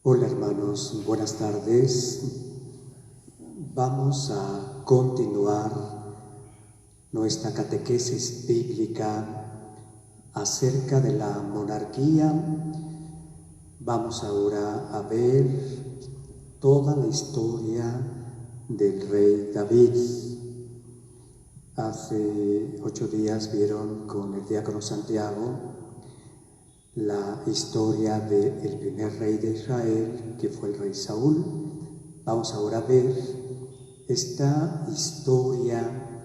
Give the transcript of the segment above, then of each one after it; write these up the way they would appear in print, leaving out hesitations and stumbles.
Hola hermanos, buenas tardes. Vamos a continuar nuestra catequesis bíblica acerca de la monarquía. Vamos ahora a ver toda la historia del rey David. Hace 8 días vieron con el diácono Santiago la historia del primer rey de Israel, que fue el rey Saúl. Vamos ahora a ver esta historia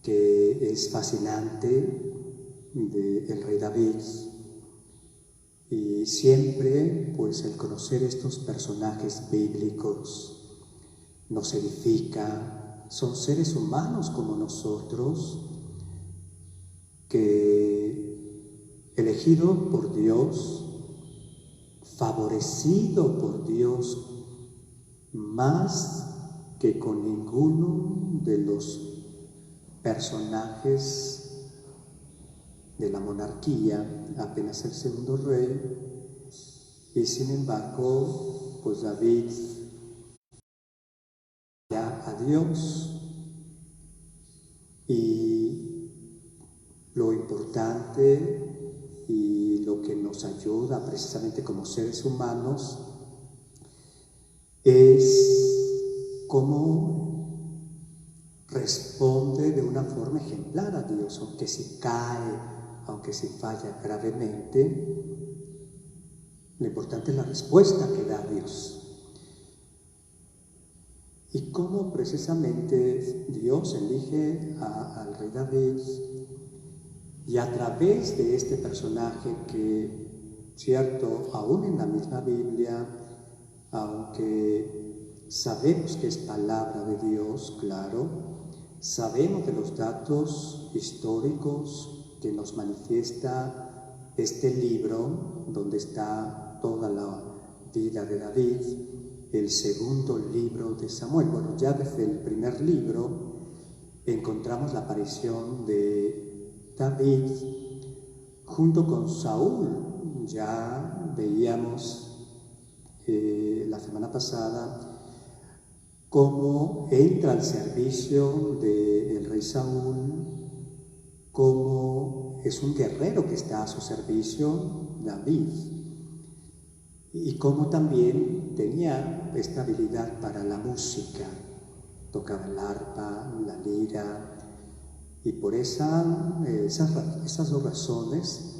que es fascinante del rey David. Y siempre, pues, el conocer estos personajes bíblicos nos edifica. Son seres humanos como nosotros, que elegido por Dios, favorecido por Dios, más que con ninguno de los personajes de la monarquía, apenas el segundo rey. Y sin embargo, pues David ya a Dios, y lo importante y lo que nos ayuda precisamente como seres humanos es cómo responde de una forma ejemplar a Dios, aunque si cae, aunque si falla gravemente. Lo importante es la respuesta que da Dios. Y cómo precisamente Dios elige al rey David, y a través de este personaje que, cierto, aún en la misma Biblia, aunque sabemos que es palabra de Dios, claro, sabemos de los datos históricos que nos manifiesta este libro, donde está toda la vida de David, el segundo libro de Samuel. Bueno, ya desde el primer libro encontramos la aparición de David junto con Saúl. Ya veíamos la semana pasada cómo entra al servicio del rey Saúl, cómo es un guerrero que está a su servicio, David, y cómo también tenía esta habilidad para la música, tocaba el arpa, la lira. Y por esas dos razones,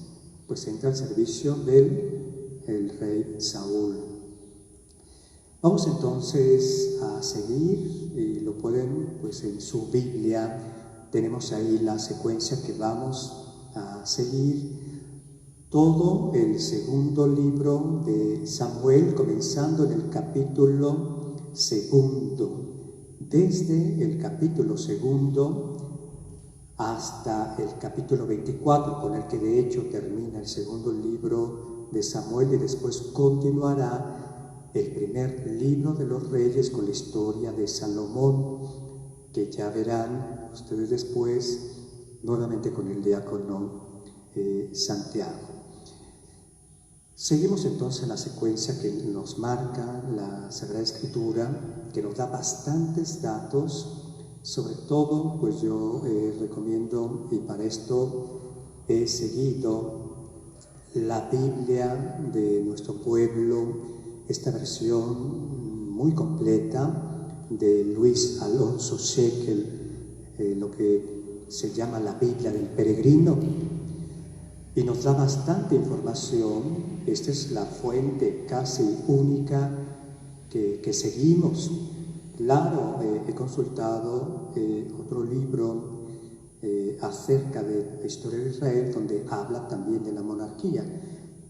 pues entra al servicio del rey Saúl. Vamos entonces a seguir, y lo pueden, pues en su Biblia, tenemos ahí la secuencia que vamos a seguir. Todo el segundo libro de Samuel, comenzando en el capítulo segundo. Desde el capítulo segundo hasta el capítulo 24, con el que de hecho termina el segundo libro de Samuel, y después continuará el primer libro de los Reyes con la historia de Salomón, que ya verán ustedes después, nuevamente con el diácono Santiago. Seguimos entonces la secuencia que nos marca la Sagrada Escritura, que nos da bastantes datos. Sobre todo, pues yo recomiendo, y para esto he seguido la Biblia de nuestro pueblo, esta versión muy completa de Luis Alonso Shekel, lo que se llama la Biblia del Peregrino, y nos da bastante información. Esta es la fuente casi única que seguimos. Claro, he consultado otro libro acerca de la historia de Israel, donde habla también de la monarquía,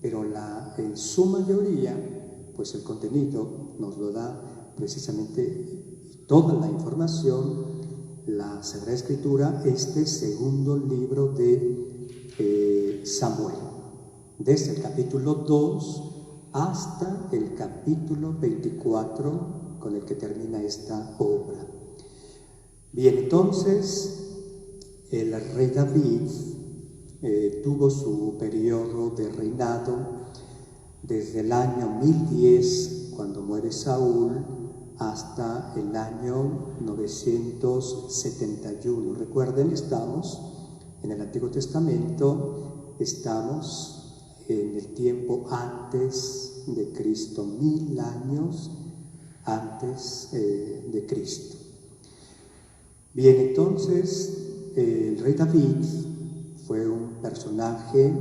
pero en su mayoría, pues el contenido nos lo da precisamente toda la información, la Sagrada Escritura, este segundo libro de Samuel, desde el capítulo 2 hasta el capítulo 24, con el que termina esta obra. Bien, entonces, el rey David tuvo su periodo de reinado desde el año 1010, cuando muere Saúl, hasta el año 971. Recuerden, estamos en el Antiguo Testamento, estamos en el tiempo antes de Cristo, 1000 años antes de Cristo. Bien, entonces el rey David fue un personaje,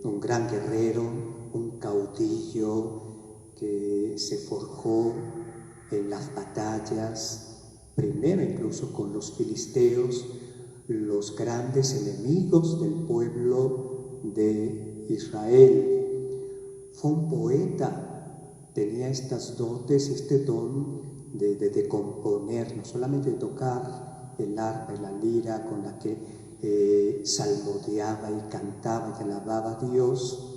un gran guerrero, un caudillo que se forjó en las batallas, primero incluso con los filisteos, los grandes enemigos del pueblo de Israel. Fue un poeta, tenía estas dotes, este don de componer, no solamente de tocar el arpa y la lira con la que salmodiaba y cantaba y alababa a Dios,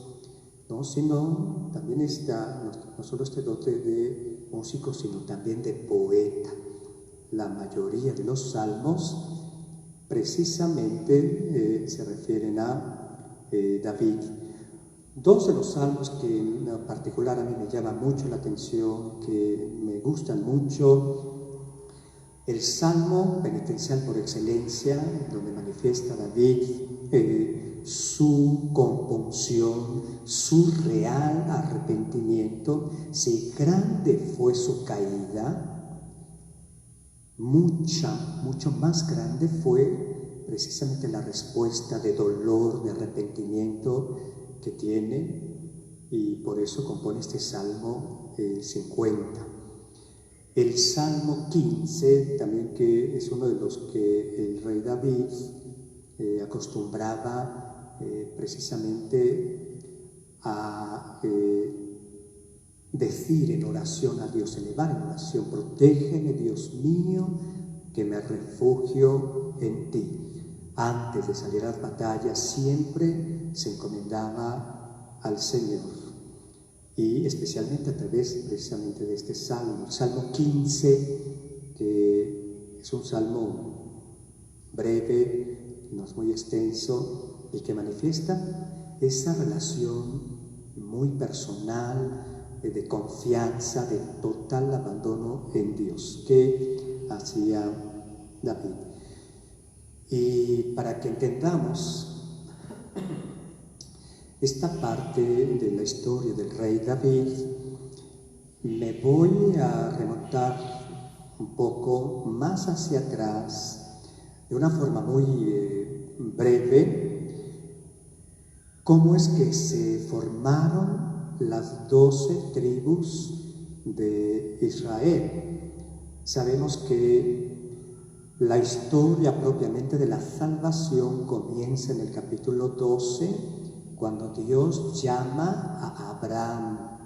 ¿no? Sino también no solo este dote de músico, sino también de poeta. La mayoría de los salmos precisamente se refieren a David. Dos de los salmos que en particular a mí me llaman mucho la atención, que me gustan mucho, el salmo penitencial por excelencia, donde manifiesta David su compunción, su real arrepentimiento. Si grande fue su caída, mucho más grande fue precisamente la respuesta de dolor, de arrepentimiento que tiene, y por eso compone este Salmo 50. El Salmo 15, también, que es uno de los que el rey David acostumbraba precisamente a decir en oración a Dios, elevar en oración: protégeme, Dios mío, que me refugio en ti. Antes de salir a las batallas siempre se encomendaba al Señor, y especialmente a través precisamente de este salmo, el Salmo 15, que es un salmo breve, no es muy extenso, y que manifiesta esa relación muy personal, de confianza, de total abandono en Dios, que hacía David. Y para que entendamos esta parte de la historia del rey David, me voy a remontar un poco más hacia atrás, de una forma muy breve, cómo es que se formaron las 12 tribus de Israel. Sabemos que la historia propiamente de la salvación comienza en el capítulo 12, cuando Dios llama a Abraham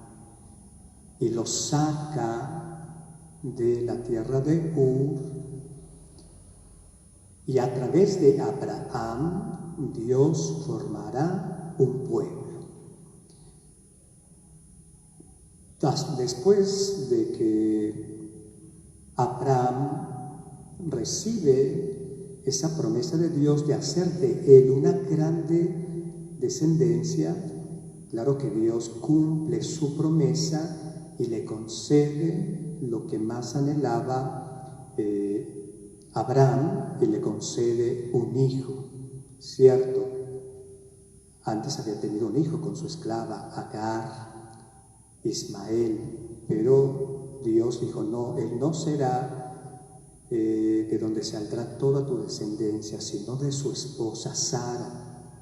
y lo saca de la tierra de Ur, y a través de Abraham Dios formará un pueblo. Después de que Abraham recibe esa promesa de Dios de hacer de él una grande descendencia, claro que Dios cumple su promesa y le concede lo que más anhelaba Abraham, y le concede un hijo, ¿cierto? Antes había tenido un hijo con su esclava Agar, Ismael, pero Dios dijo: no, él no será de donde saldrá toda tu descendencia, sino de su esposa Sara.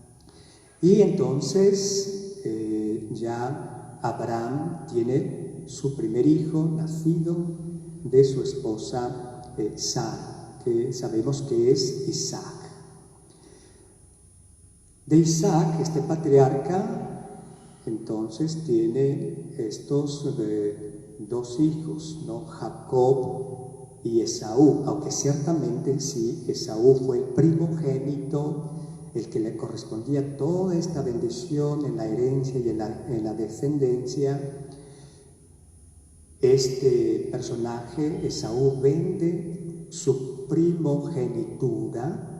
Y entonces ya Abraham tiene su primer hijo nacido de su esposa Sara, que sabemos que es Isaac. De Isaac, este patriarca, entonces tiene estos dos hijos, ¿no? Jacob y Esaú, aunque ciertamente sí, Esaú fue el primogénito, el que le correspondía toda esta bendición en la herencia y en la descendencia. Este personaje, Esaú, vende su primogenitura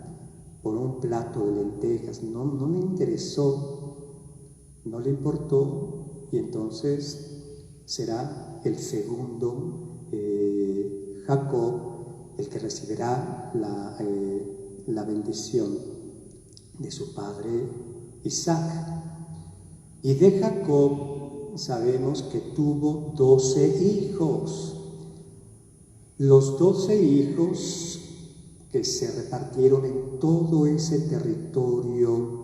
por un plato de lentejas. No le interesó no le importó, y entonces será el segundo Jacob el que recibirá la bendición de su padre Isaac. Y de Jacob sabemos que tuvo 12 hijos. Los 12 hijos que se repartieron en todo ese territorio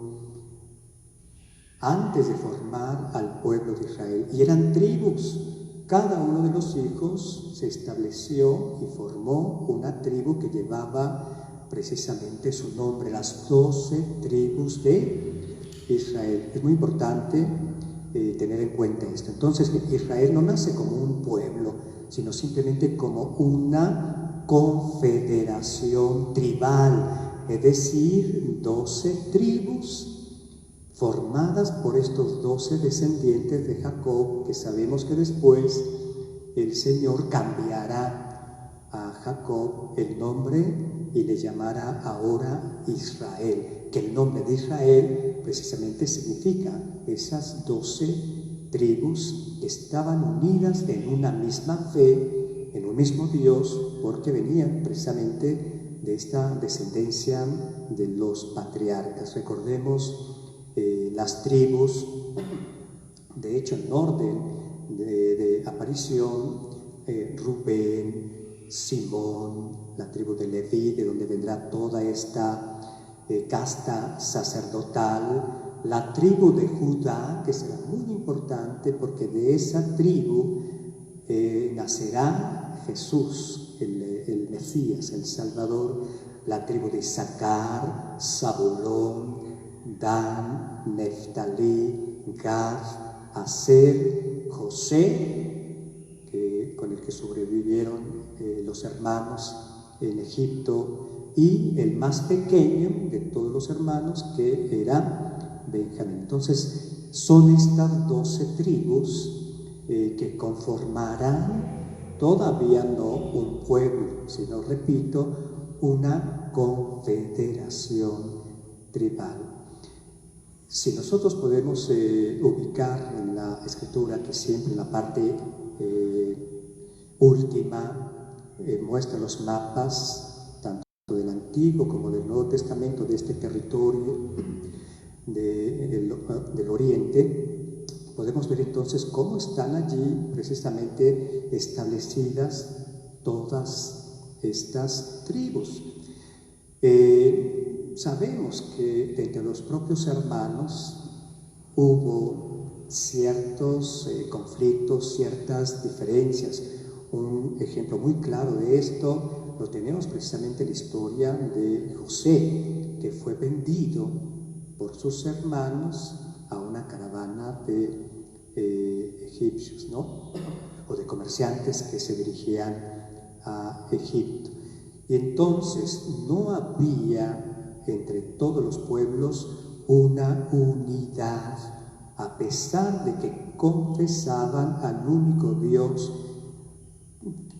antes de formar al pueblo de Israel. Y eran tribus. Cada uno de los hijos se estableció y formó una tribu que llevaba precisamente su nombre, las 12 tribus de Israel. Es muy importante tener en cuenta esto. Entonces, Israel no nace como un pueblo, sino simplemente como una confederación tribal, es decir, 12 tribus formadas por estos 12 descendientes de Jacob, que sabemos que después el Señor cambiará a Jacob el nombre y le llamará ahora Israel, que el nombre de Israel precisamente significa esas 12 tribus que estaban unidas en una misma fe, en un mismo Dios, porque venían precisamente de esta descendencia de los patriarcas. Recordemos las tribus, de hecho en orden de aparición, Rubén, Simón, la tribu de Leví, de donde vendrá toda esta casta sacerdotal, la tribu de Judá, que será muy importante porque de esa tribu nacerá Jesús, el Mesías, el Salvador, la tribu de Isaacar, Zabulón, Dan, Neftalí, Gad, Aser, José, con el que sobrevivieron los hermanos en Egipto, y el más pequeño de todos los hermanos, que era Benjamín. Entonces, son estas 12 tribus que conformarán todavía no un pueblo, sino, repito, una confederación tribal. Si nosotros podemos ubicar en la Escritura, que siempre en la parte última muestra los mapas, tanto del Antiguo como del Nuevo Testamento, de este territorio del Oriente, podemos ver entonces cómo están allí precisamente establecidas todas estas tribus. Sabemos que entre los propios hermanos hubo ciertos conflictos, ciertas diferencias. Un ejemplo muy claro de esto lo tenemos precisamente en la historia de José, que fue vendido por sus hermanos a una caravana de egipcios, ¿no? O de comerciantes que se dirigían a Egipto. Y entonces no había entre todos los pueblos una unidad, a pesar de que confesaban al único Dios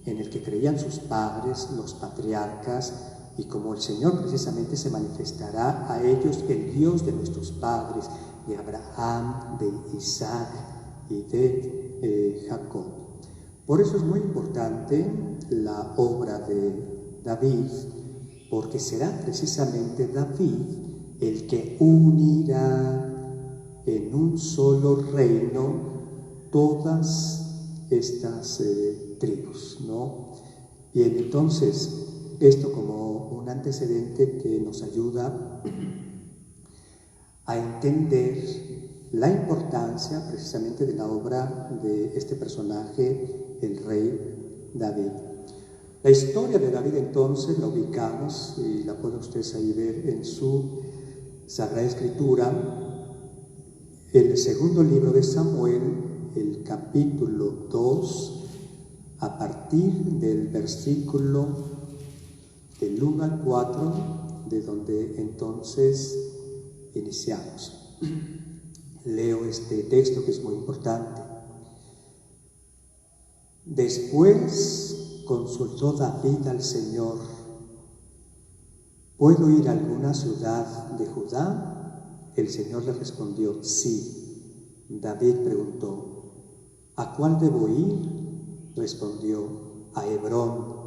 en el que creían sus padres, los patriarcas, y como el Señor precisamente se manifestará a ellos, el Dios de nuestros padres, de Abraham, de Isaac y de Jacob. Por eso es muy importante la obra de David, porque será precisamente David el que unirá en un solo reino todas estas tribus, ¿no? Bien, entonces, esto como un antecedente que nos ayuda a entender la importancia precisamente de la obra de este personaje, el rey David. La historia de David entonces la ubicamos, y la pueden ustedes ahí ver en su Sagrada Escritura, el segundo libro de Samuel, el capítulo 2, a partir del versículo del 1 al 4, de donde entonces iniciamos. Leo este texto que es muy importante. Después consultó David al Señor: ¿puedo ir a alguna ciudad de Judá? El Señor le respondió: sí. David preguntó: ¿a cuál debo ir? Respondió: a Hebrón.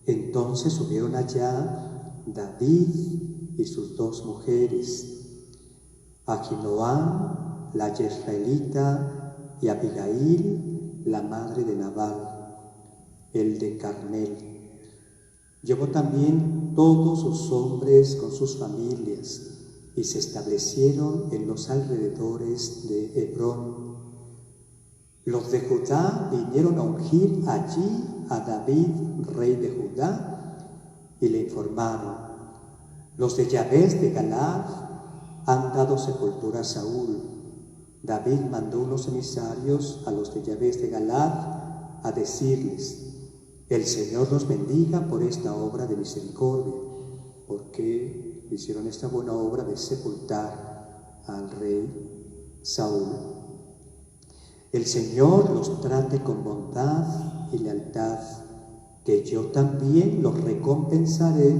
Entonces subieron allá David y sus 2 mujeres, Ahinoam, la jezreelita, y Abigail, la madre de Nabal, el de Carmel. Llevó también todos sus hombres con sus familias y se establecieron en los alrededores de Hebrón. Los de Judá vinieron a ungir allí a David, rey de Judá, y le informaron: los de Yabes de Galaad han dado sepultura a Saúl. David mandó unos emisarios a los de Yabes de Galaad a decirles: el Señor nos bendiga por esta obra de misericordia, porque hicieron esta buena obra de sepultar al rey Saúl. El Señor los trate con bondad y lealtad, que yo también los recompensaré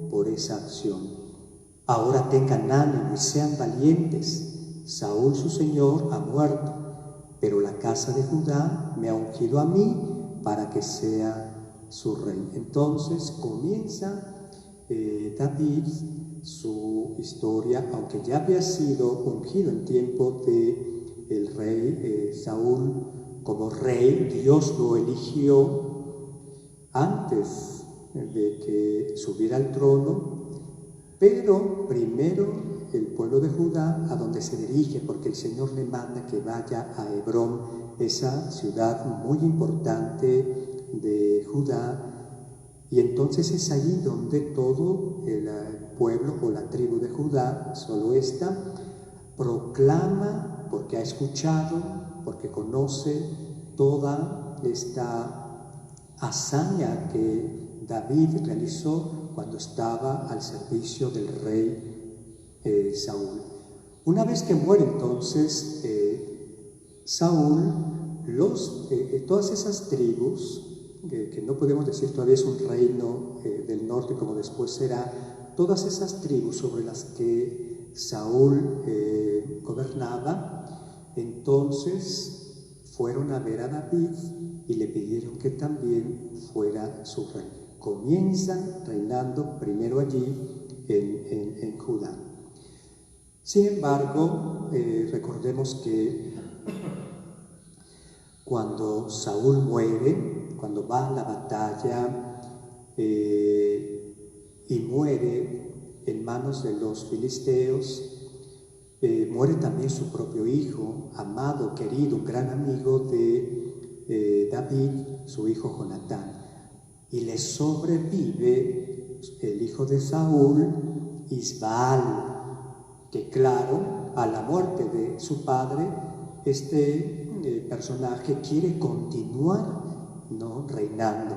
por esa acción. Ahora tengan ánimo y sean valientes. Saúl, su señor, ha muerto, pero la casa de Judá me ha ungido a mí para que sea su rey. Entonces comienza David su historia, aunque ya había sido ungido en tiempo de el rey Saúl como rey. Dios lo eligió antes de que subiera al trono, pero primero el pueblo de Judá, a donde se dirige, porque el Señor le manda que vaya a Hebrón, esa ciudad muy importante de Judá, y entonces es allí donde todo el pueblo o la tribu de Judá, solo esta, proclama, porque ha escuchado, porque conoce toda esta hazaña que David realizó cuando estaba al servicio del rey Saúl. Una vez que muere entonces Saúl, todas esas tribus, que no podemos decir todavía es un reino del norte como después será, todas esas tribus sobre las que Saúl gobernaba, entonces fueron a ver a David y le pidieron que también fuera su rey. Comienzan reinando primero allí en Judá. Sin embargo, recordemos que cuando Saúl muere, cuando va a la batalla y muere en manos de los filisteos, muere también su propio hijo, amado, querido, un gran amigo de David, su hijo Jonatán. Y le sobrevive el hijo de Saúl, Isbaal, que claro, a la muerte de su padre, este personaje quiere continuar, ¿no?, reinando.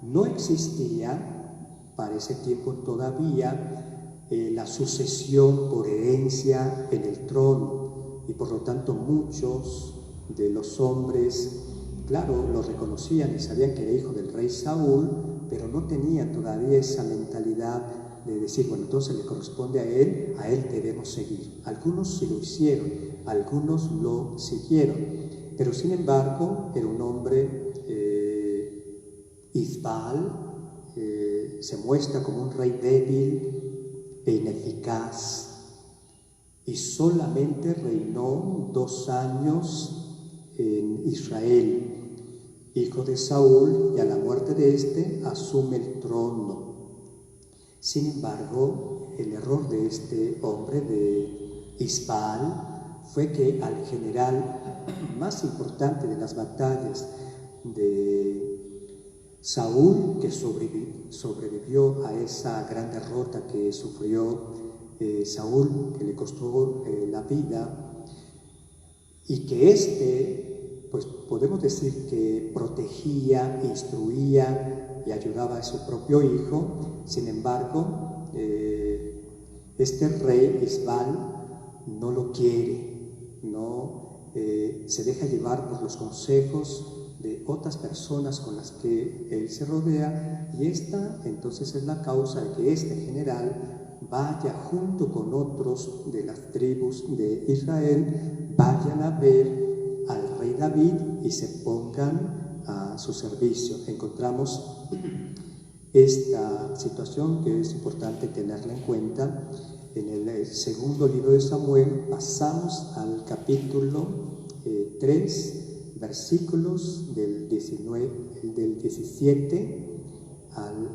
No existía para ese tiempo todavía la sucesión por herencia en el trono, y por lo tanto muchos de los hombres, claro, lo reconocían y sabían que era hijo del rey Saúl, pero no tenían todavía esa mentalidad de decir, bueno, entonces le corresponde a él debemos seguir. Algunos sí lo hicieron, algunos lo siguieron, pero sin embargo era un hombre, Isbaal, se muestra como un rey débil e ineficaz, y solamente reinó 2 años en Israel, hijo de Saúl, y a la muerte de este asume el trono. Sin embargo, el error de este hombre, de Isbaal, fue que al general más importante de las batallas de Saúl, que sobrevivió a esa gran derrota que sufrió Saúl, que le costó la vida, y que pues podemos decir que protegía, instruía y ayudaba a su propio hijo. Sin embargo, este rey Isbaal no lo quiere, no se deja llevar por los consejos de otras personas con las que él se rodea, y esta entonces es la causa de que este general vaya junto con otros de las tribus de Israel, vayan a ver al rey David y se pongan a su servicio. Encontramos esta situación que es importante tenerla en cuenta. En el segundo libro de Samuel pasamos al capítulo 3, versículos del 17 al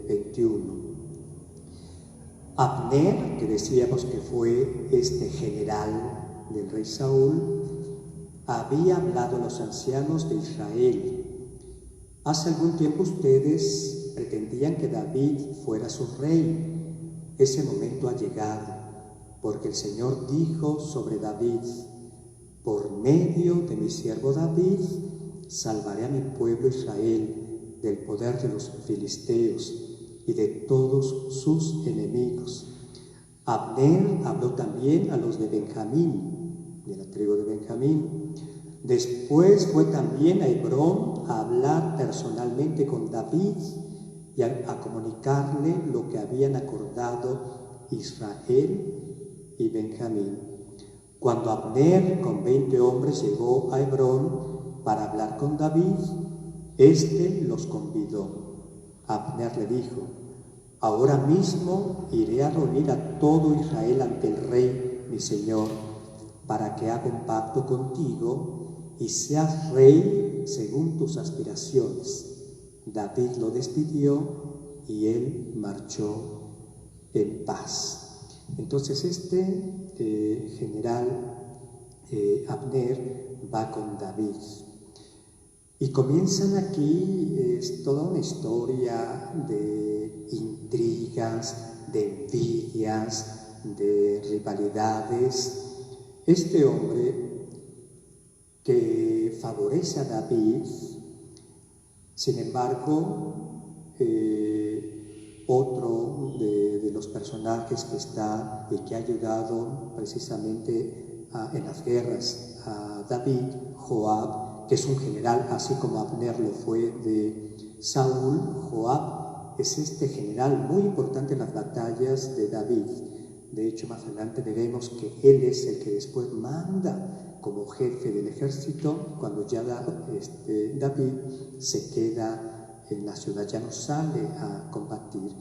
21. Abner, que decíamos que fue este general del rey Saúl, había hablado a los ancianos de Israel. Hace algún tiempo ustedes pretendían que David fuera su rey. Ese momento ha llegado, porque el Señor dijo sobre David: por medio de mi siervo David, salvaré a mi pueblo Israel del poder de los filisteos y de todos sus enemigos. Abner habló también a los de Benjamín, de la tribu de Benjamín. Después fue también a Hebrón a hablar personalmente con David y a comunicarle lo que habían acordado Israel y Benjamín. Cuando Abner con 20 hombres llegó a Hebrón para hablar con David, éste los convidó. Abner le dijo: ahora mismo iré a reunir a todo Israel ante el rey, mi señor, para que haga un pacto contigo y seas rey según tus aspiraciones. David lo despidió y él marchó en paz. Entonces este general Abner va con David. Y comienzan aquí, es toda una historia de intrigas, de envidias, de rivalidades. Este hombre que favorece a David, sin embargo, otro de los personajes que está y que ha ayudado precisamente en las guerras a David, Joab, que es un general, así como Abner lo fue de Saúl. Joab es este general muy importante en las batallas de David. De hecho, más adelante veremos que él es el que después manda como jefe del ejército cuando ya David se queda en la ciudad, ya no sale a combatir.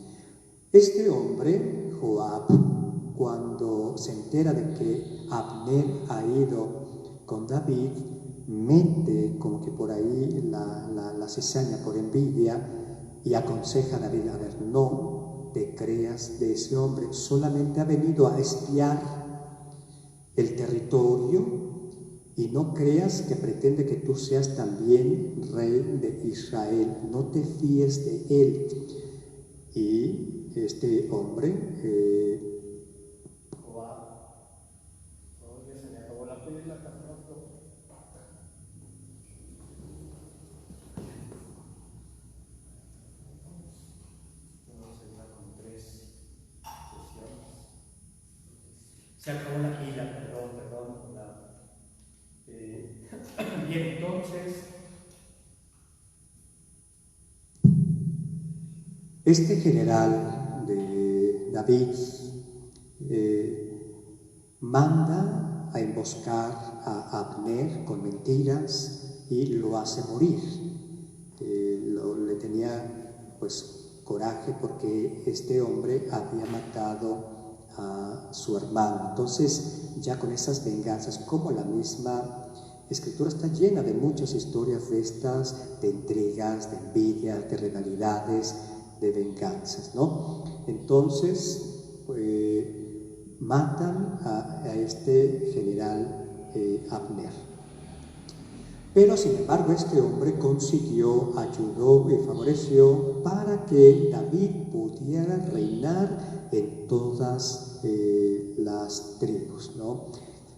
Este hombre, Joab, cuando se entera de que Abner ha ido con David, mete como que por ahí la cizaña por envidia y aconseja a David: a ver, no te creas de ese hombre, solamente ha venido a espiar el territorio y no creas que pretende que tú seas también rey de Israel, no te fíes de él. Y este hombre se acabó la pila, perdón. Bien, entonces, este general de David manda a emboscar a Abner con mentiras y lo hace morir. Le tenía pues coraje porque este hombre había matado a su hermano. Entonces, ya con esas venganzas, como la misma Escritura está llena de muchas historias de estas, de intrigas, de envidias, de rivalidades, de venganzas, ¿no? Entonces, matan a este general Abner. Pero, sin embargo, este hombre consiguió, ayudó y favoreció para que David pudiera reinar en todas las tribus, ¿no?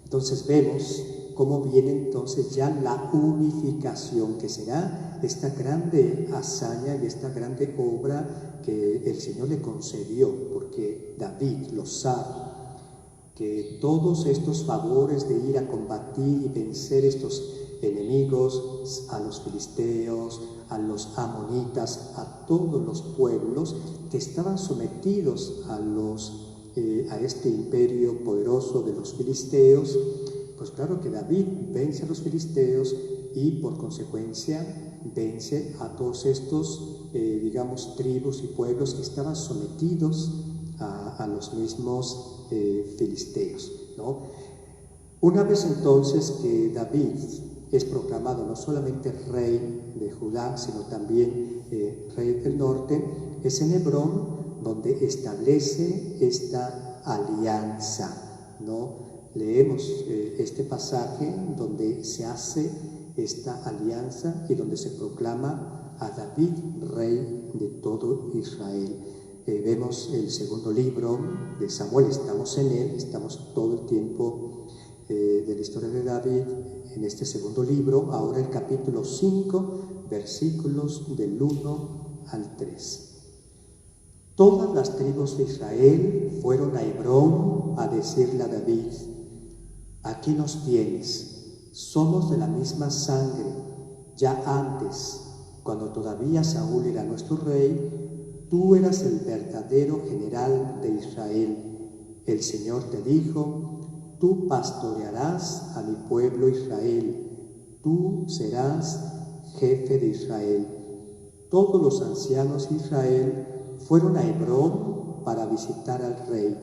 Entonces vemos cómo viene entonces ya la unificación, que será esta grande hazaña y esta grande obra que el Señor le concedió, porque David lo sabe, que todos estos favores de ir a combatir y vencer estos enemigos, a los filisteos, a los amonitas, a todos los pueblos que estaban sometidos a este imperio poderoso de los filisteos, pues claro que David vence a los filisteos y por consecuencia vence a todos estos, digamos, tribus y pueblos que estaban sometidos a los mismos filisteos, ¿no? Una vez entonces que David es proclamado no solamente rey de Judá, sino también rey del norte, es en Hebrón donde establece esta alianza, ¿no? Leemos este pasaje donde se hace esta alianza y donde se proclama a David rey de todo Israel. Vemos el segundo libro de Samuel, estamos en él, estamos todo el tiempo de la historia de David en este segundo libro, ahora el capítulo 5, versículos del 1 al 3. Todas las tribus de Israel fueron a Hebrón a decirle a David: aquí nos tienes, somos de la misma sangre. Ya antes, cuando todavía Saúl era nuestro rey, tú eras el verdadero general de Israel. El Señor te dijo: tú pastorearás a mi pueblo Israel, tú serás jefe de Israel. Todos los ancianos de Israel fueron a Hebrón para visitar al rey.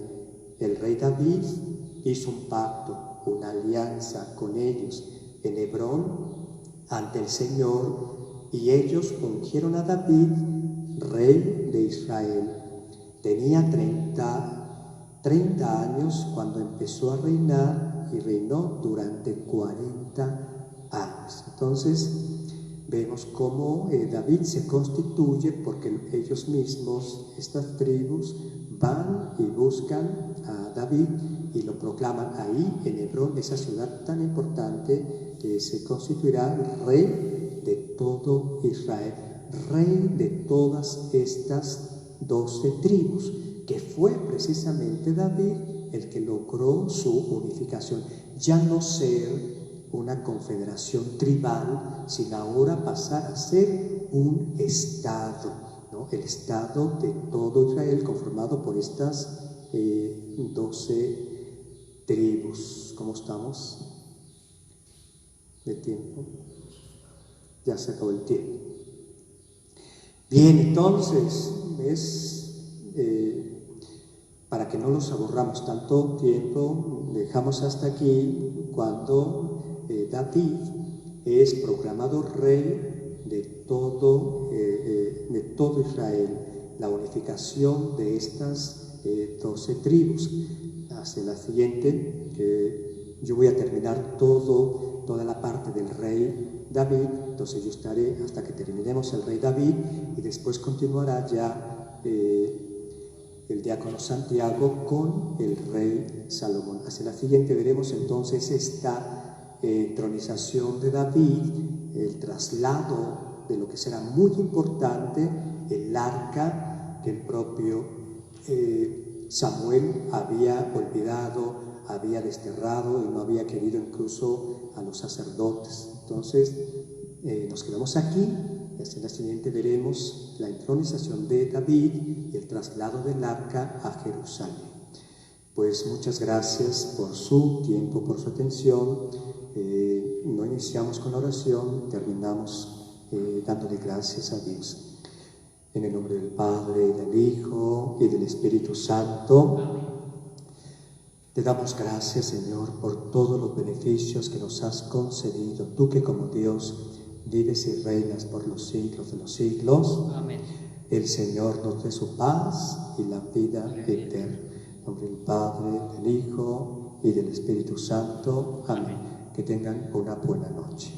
El rey David hizo un pacto, una alianza con ellos en Hebrón ante el Señor, y ellos ungieron a David rey de Israel. Tenía 30 años cuando empezó a reinar y reinó durante 40 años. Entonces vemos cómo David se constituye porque ellos mismos, estas tribus, van y buscan a David y lo proclaman ahí en Hebrón, esa ciudad tan importante que se constituirá rey de todo Israel, rey de todas estas 12 tribus, que fue precisamente David el que logró su unificación, ya no ser una confederación tribal, sino ahora pasar a ser un estado, ¿no? El estado de todo Israel conformado por estas 12 tribus. ¿Cómo estamos de tiempo? Ya se acabó el tiempo. Bien, entonces, para que no nos aburramos tanto tiempo, dejamos hasta aquí cuando David es proclamado rey de todo Israel, la unificación de estas 12 tribus. Hacia la siguiente, que yo voy a terminar toda la parte del rey David, entonces yo estaré hasta que terminemos el rey David y después continuará ya el diácono Santiago con el rey Salomón. Hacia la siguiente veremos entonces esta entronización de David, el traslado de lo que será muy importante, el arca que el propio Samuel había olvidado, había desterrado y no había querido incluso a los sacerdotes. Entonces nos quedamos aquí y hacia la siguiente veremos la entronización de David y el traslado del arca a Jerusalén. Pues muchas gracias por su tiempo, por su atención. No iniciamos con la oración, terminamos dándole gracias a Dios. En el nombre del Padre, del Hijo y del Espíritu Santo. Te damos gracias, Señor, por todos los beneficios que nos has concedido, tú que como Dios vives y reinas por los siglos de los siglos. Amén. El Señor nos dé su paz y la vida eterna. En nombre del Padre, del Hijo y del Espíritu Santo. Amén. Que tengan una buena noche.